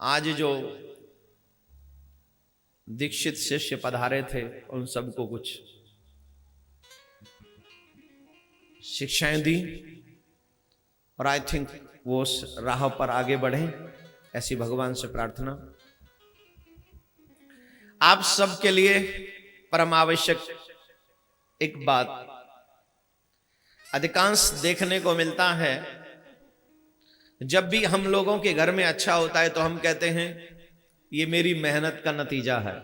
आज जो दीक्षित शिष्य पधारे थे उन सबको कुछ शिक्षाएं दी और आई थिंक वो उस राह पर आगे बढ़े, ऐसी भगवान से प्रार्थना। आप सबके लिए परम आवश्यक एक बात अधिकांश देखने को मिलता है, जब भी हम लोगों के घर में अच्छा होता है तो हम कहते हैं ये मेरी मेहनत का नतीजा है,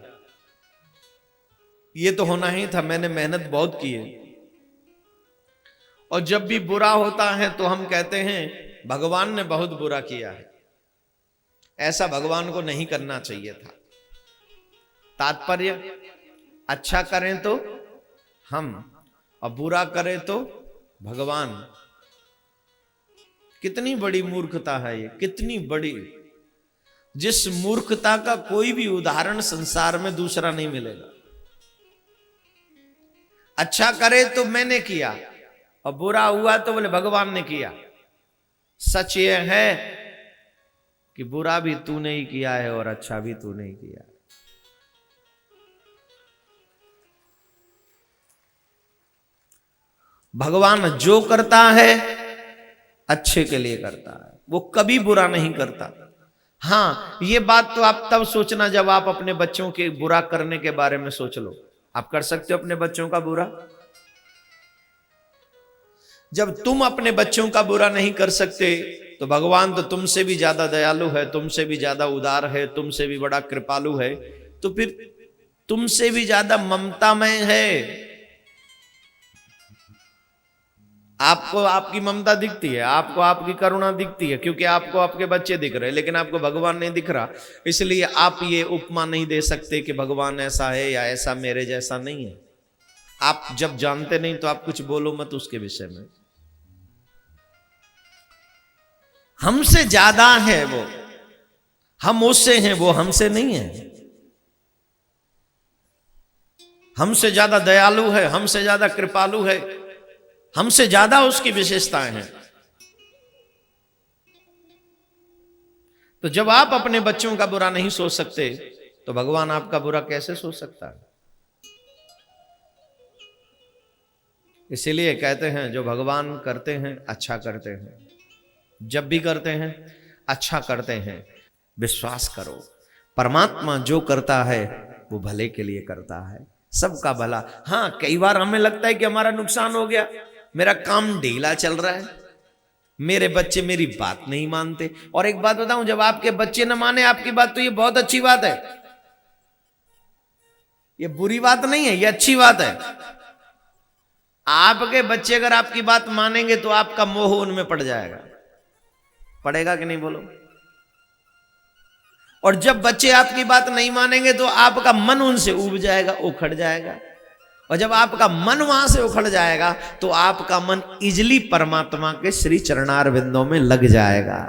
ये तो होना ही था, मैंने मेहनत बहुत की है। और जब भी बुरा होता है तो हम कहते हैं भगवान ने बहुत बुरा किया है, ऐसा भगवान को नहीं करना चाहिए था। तात्पर्य, अच्छा करें तो हम और बुरा करें तो भगवान। कितनी बड़ी मूर्खता है ये, कितनी बड़ी, जिस मूर्खता का कोई भी उदाहरण संसार में दूसरा नहीं मिलेगा। अच्छा करे तो मैंने किया और बुरा हुआ तो बोले भगवान ने किया। सच ये है कि बुरा भी तूने ही किया है और अच्छा भी तूने ही किया है। भगवान जो करता है अच्छे के लिए करता है, वो कभी बुरा नहीं करता। हाँ, ये बात तो आप तब सोचना जब आप अपने बच्चों के बुरा करने के बारे में सोच लो। आप कर सकते हो अपने बच्चों का बुरा? जब तुम अपने बच्चों का बुरा नहीं कर सकते तो भगवान तो तुमसे भी ज्यादा दयालु है, तुमसे भी ज्यादा उदार है, तुमसे भी बड़ा कृपालु है, तो फिर तुमसे भी ज्यादा ममतामय है। आपको आपकी ममता दिखती है, आपको आपकी करुणा दिखती है, क्योंकि आपको आपके बच्चे दिख रहे हैं, लेकिन आपको भगवान नहीं दिख रहा। इसलिए आप ये उपमा नहीं दे सकते कि भगवान ऐसा है या ऐसा मेरे जैसा नहीं है। आप जब जानते नहीं तो आप कुछ बोलो मत उसके विषय में। हमसे ज्यादा है वो, हम उससे हैं, वो हमसे नहीं है। हमसे ज्यादा दयालु है, हमसे ज्यादा कृपालु है, हमसे ज्यादा उसकी विशेषताएं हैं। तो जब आप अपने बच्चों का बुरा नहीं सोच सकते तो भगवान आपका बुरा कैसे सोच सकता है? इसीलिए कहते हैं जो भगवान करते हैं अच्छा करते हैं, जब भी करते हैं अच्छा करते हैं। विश्वास करो, परमात्मा जो करता है वो भले के लिए करता है, सबका भला। हाँ, कई बार हमें लगता है कि हमारा नुकसान हो गया, मेरा काम ढीला चल रहा है, मेरे बच्चे मेरी बात नहीं मानते। और एक बात बताऊं, जब आपके बच्चे न माने आपकी बात तो ये बहुत अच्छी बात है, ये बुरी बात नहीं है, ये अच्छी बात है। आपके बच्चे अगर आपकी बात मानेंगे तो आपका मोह उनमें पड़ जाएगा, पड़ेगा कि नहीं बोलो? और जब बच्चे आपकी बात नहीं मानेंगे तो आपका मन उनसे उब जाएगा, उखड़ जाएगा। और जब आपका मन वहां से उखड़ जाएगा तो आपका मन इजली परमात्मा के श्री चरणार बिंदों में लग जाएगा।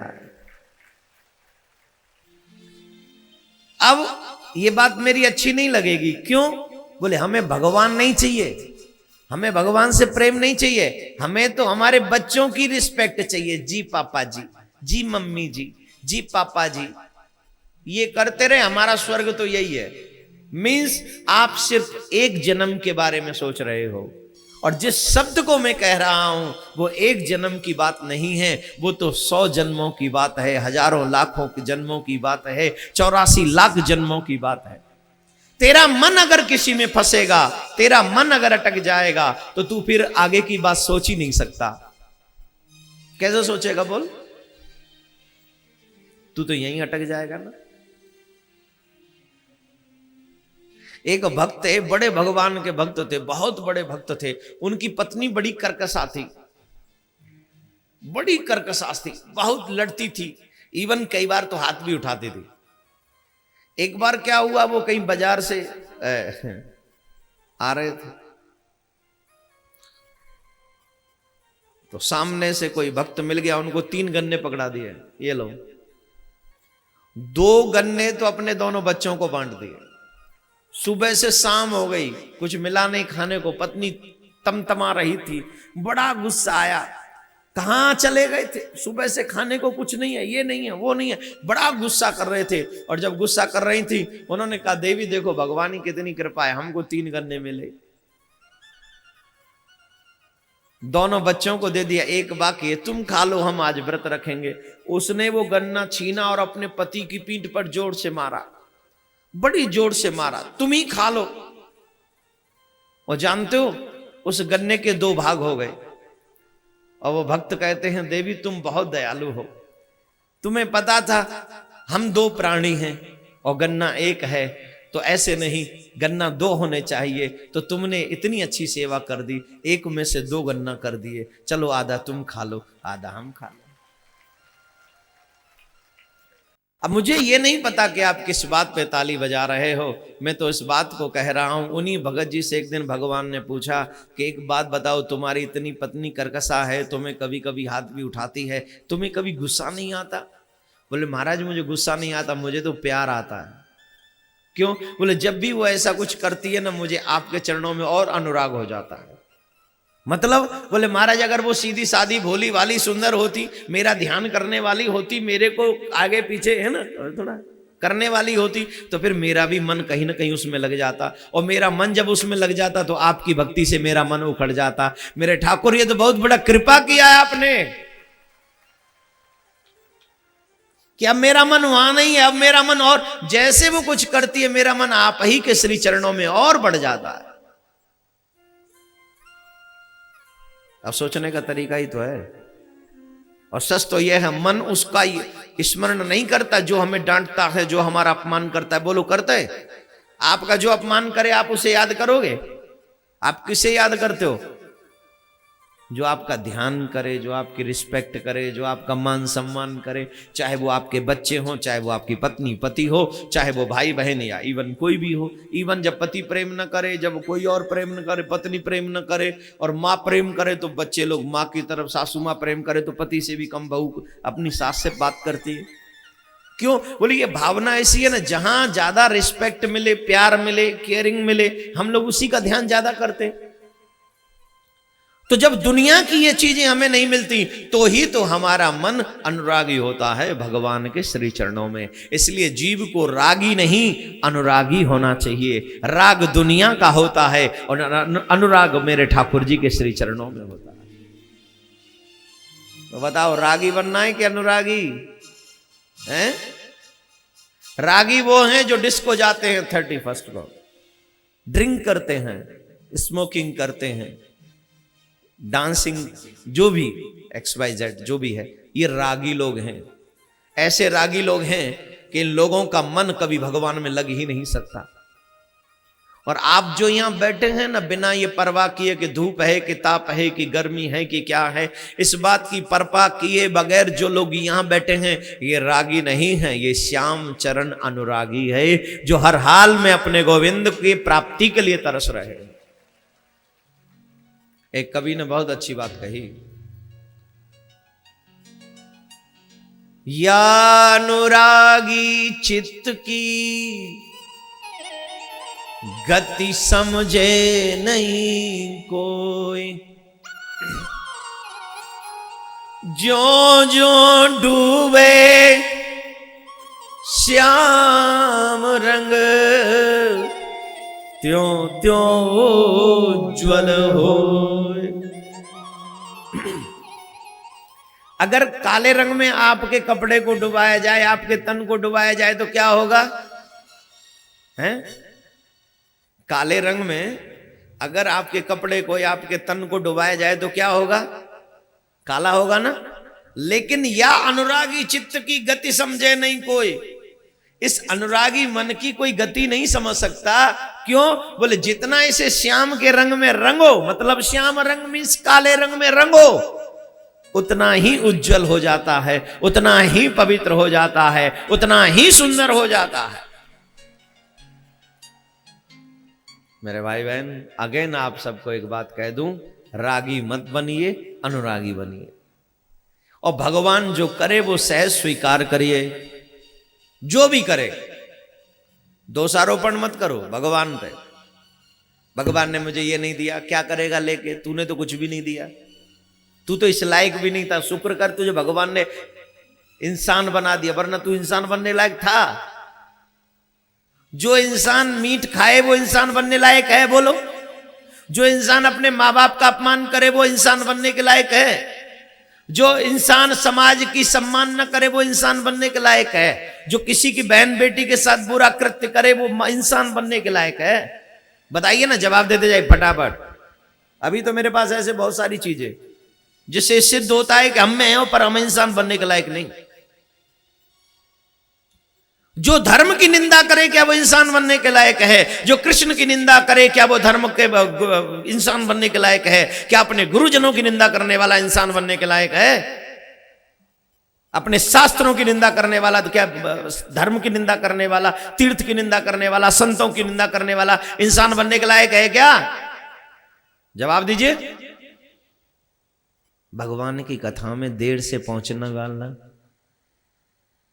अब ये बात मेरी अच्छी नहीं लगेगी, क्यों? बोले हमें भगवान नहीं चाहिए, हमें भगवान से प्रेम नहीं चाहिए, हमें तो हमारे बच्चों की रिस्पेक्ट चाहिए। जी पापा जी, जी मम्मी जी, जी पापा जी, ये करते रहे, हमारा स्वर्ग तो यही है। मीन्स आप सिर्फ एक जन्म के बारे में सोच रहे हो, और जिस शब्द को मैं कह रहा हूं वो एक जन्म की बात नहीं है, वो तो 100 जन्मों की बात है, हजारों लाखों के जन्मों की बात है, 84 लाख जन्मों की बात है। तेरा मन अगर किसी में फंसेगा, तेरा मन अगर अटक जाएगा तो तू फिर आगे की बात सोच ही नहीं सकता। कैसे सोचेगा बोल? तू तो यहीं अटक जाएगा ना। एक भक्त है, बड़े भगवान के भक्त थे, बहुत बड़े भक्त थे। उनकी पत्नी बड़ी कर्कशा थी, बड़ी कर्कशा थी, बहुत लड़ती थी, इवन कई बार तो हाथ भी उठाती थी। एक बार क्या हुआ, वो कहीं बाजार से आ रहे थे तो सामने से कोई भक्त मिल गया, उनको 3 गन्ने पकड़ा दिए, ये लो। 2 गन्ने तो अपने दोनों बच्चों को बांट दिए। सुबह से शाम हो गई, कुछ मिला नहीं खाने को, पत्नी तमतमा रही थी, बड़ा गुस्सा आया। कहाँ चले गए थे, सुबह से खाने को कुछ नहीं है, ये नहीं है, वो नहीं है, बड़ा गुस्सा कर रहे थे। और जब गुस्सा कर रही थी उन्होंने कहा देवी देखो भगवान की कितनी कृपा है, हमको 3 गन्ने मिले। दोनों बच्चों को दे दिया, एक बाकी है, तुम खा लो, हम आज व्रत रखेंगे। उसने वो गन्ना छीना और अपने पति की पीठ पर जोर से मारा, बड़ी जोर से मारा, तुम ही खा लो। और जानते हो उस गन्ने के 2 भाग हो गए। और वो भक्त कहते हैं देवी तुम बहुत दयालु हो, तुम्हें पता था हम 2 प्राणी हैं और गन्ना 1 है, तो ऐसे नहीं, गन्ना 2 होने चाहिए, तो तुमने इतनी अच्छी सेवा कर दी, 1 में से 2 गन्ना कर दिए, चलो आधा तुम खा लो, आधा हम खा लो। अब मुझे ये नहीं पता कि आप किस बात पे ताली बजा रहे हो, मैं तो इस बात को कह रहा हूं। उन्हीं भगत जी से एक दिन भगवान ने पूछा कि एक बात बताओ, तुम्हारी इतनी पत्नी कर्कशा है, तुम्हें कभी कभी हाथ भी उठाती है, तुम्हें कभी गुस्सा नहीं आता? बोले महाराज मुझे गुस्सा नहीं आता, मुझे तो प्यार आता है। क्यों? बोले जब भी वो ऐसा कुछ करती है ना, मुझे आपके चरणों में और अनुराग हो जाता है। मतलब बोले महाराज अगर वो सीधी सादी भोली वाली सुंदर होती, मेरा ध्यान करने वाली होती, मेरे को आगे पीछे है ना थोड़ा करने वाली होती, तो फिर मेरा भी मन कहीं ना कहीं उसमें लग जाता। और मेरा मन जब उसमें लग जाता तो आपकी भक्ति से मेरा मन उखड़ जाता। मेरे ठाकुर ये तो बहुत बड़ा कृपा किया है आपने कि अब मेरा मन वहां नहीं है, अब मेरा मन और जैसे वो कुछ करती है मेरा मन आप ही के श्री चरणों में और बढ़ जाता है। अब सोचने का तरीका ही तो है। और सच तो यह है, मन उसका स्मरण नहीं करता जो हमें डांटता है, जो हमारा अपमान करता है। बोलो करता है? आपका जो अपमान करे आप उसे याद करोगे? आप किसे याद करते हो? जो आपका ध्यान करे, जो आपकी रिस्पेक्ट करे, जो आपका मान सम्मान करे, चाहे वो आपके बच्चे हों, चाहे वो आपकी पत्नी पति हो, चाहे वो भाई बहन या इवन कोई भी हो। इवन जब पति प्रेम न करे, जब कोई और प्रेम न करे, पत्नी प्रेम न करे और माँ प्रेम करे तो बच्चे लोग माँ की तरफ, सासू माँ प्रेम करे तो पति से भी कम बहू अपनी सास से बात करती है। क्यों? बोले ये भावना ऐसी है ना, जहां ज्यादा रिस्पेक्ट मिले, प्यार मिले, केयरिंग मिले, हम लोग उसी का ध्यान ज्यादा करते। तो जब दुनिया की ये चीजें हमें नहीं मिलती तो ही तो हमारा मन अनुरागी होता है भगवान के श्री चरणों में। इसलिए जीव को रागी नहीं अनुरागी होना चाहिए। राग दुनिया का होता है और अनुराग मेरे ठाकुर जी के श्री चरणों में होता है। तो बताओ रागी बनना है कि अनुरागी हैं? रागी वो हैं जो डिस्को जाते हैं 31 को, ड्रिंक करते हैं, स्मोकिंग करते हैं, डांसिंग, जो भी XYZ जो भी है, ये रागी लोग हैं। ऐसे रागी लोग हैं कि इन लोगों का मन कभी भगवान में लग ही नहीं सकता। और आप जो यहां बैठे हैं ना, बिना ये परवाह किए कि धूप है कि ताप है कि गर्मी है कि क्या है, इस बात की परवाह किए बगैर जो लोग यहां बैठे हैं, ये रागी नहीं है, ये श्याम चरण अनुरागी है, जो हर हाल में अपने गोविंद की प्राप्ति के लिए तरस रहे। एक कवि ने बहुत अच्छी बात कही, या अनुरागी चित्त की गति समझे नहीं कोई, ज्यों ज्यों डूबे श्याम रंग, त्यों त्यों उज्ज्वल हो। अगर काले रंग में आपके कपड़े को डुबाया जाए, आपके तन को डुबाया जाए तो क्या होगा? हैं? काले रंग में अगर आपके कपड़े को या आपके तन को डुबाया जाए तो क्या होगा? काला होगा ना। लेकिन या अनुरागी चित्त की गति समझे नहीं कोई, इस अनुरागी मन की कोई गति नहीं समझ सकता। क्यों? बोले जितना इसे श्याम के रंग में रंगो, मतलब श्याम रंग मीन्स काले रंग में रंगो, उतना ही उज्जवल हो जाता है, उतना ही पवित्र हो जाता है, उतना ही सुंदर हो जाता है। मेरे भाई बहन, अगेन आप सबको एक बात कह दूं, रागी मत बनिए, अनुरागी बनिए। और भगवान जो करे वो सहज स्वीकार करिए। जो भी करे दोषारोपण मत करो भगवान पे। भगवान ने मुझे ये नहीं दिया, क्या करेगा लेके? तूने तो कुछ भी नहीं दिया। तू तो इस लायक भी नहीं था, शुक्र कर तुझे भगवान ने इंसान बना दिया, वरना तू इंसान बनने लायक था। जो इंसान मीट खाए वो इंसान बनने लायक है, बोलो। जो इंसान अपने माँ बाप का अपमान करे वो इंसान बनने के लायक है। जो इंसान समाज की सम्मान न करे वो इंसान बनने के लायक है। जो किसी की बहन बेटी के साथ बुरा कृत्य करे वो इंसान बनने के लायक है। बताइए ना, जवाब देते जाए फटाफट। अभी तो मेरे पास ऐसे बहुत सारी चीजें जिससे सिद्ध होता है कि हम में हैं पर हम इंसान बनने के लायक नहीं। जो धर्म की निंदा करे क्या वो इंसान बनने के लायक है? जो कृष्ण की निंदा करे क्या वो धर्म के इंसान बनने के लायक है? क्या अपने गुरुजनों की निंदा करने वाला इंसान बनने के लायक है? अपने शास्त्रों की निंदा करने वाला, तो क्या धर्म की निंदा करने वाला, तीर्थ की निंदा करने वाला, संतों की निंदा करने वाला इंसान बनने के लायक है क्या? जवाब दीजिए। भगवान की कथा में देर से पहुंचने वाला,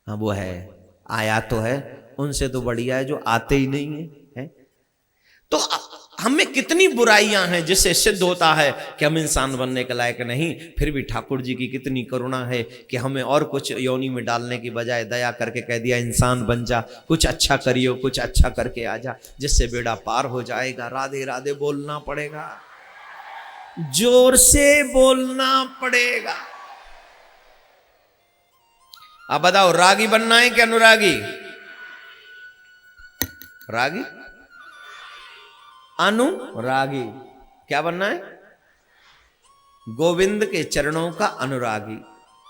हाँ वो है, आया तो है, उनसे तो बढ़िया है जो आते ही नहीं है? तो हमें कितनी बुराइयां हैं जिससे सिद्ध होता है कि हम इंसान बनने के लायक नहीं। फिर भी ठाकुर जी की कितनी करुणा है कि हमें और कुछ योनि में डालने की बजाय दया करके कह दिया इंसान बन जा, कुछ अच्छा करियो, कुछ अच्छा करके आ जा, जिससे बेड़ा पार हो जाएगा। राधे राधे बोलना पड़ेगा, जोर से बोलना पड़ेगा। अब बताओ, रागी बनना है कि अनुरागी? रागी, अनुरागी। क्या बनना है? गोविंद के चरणों का अनुरागी।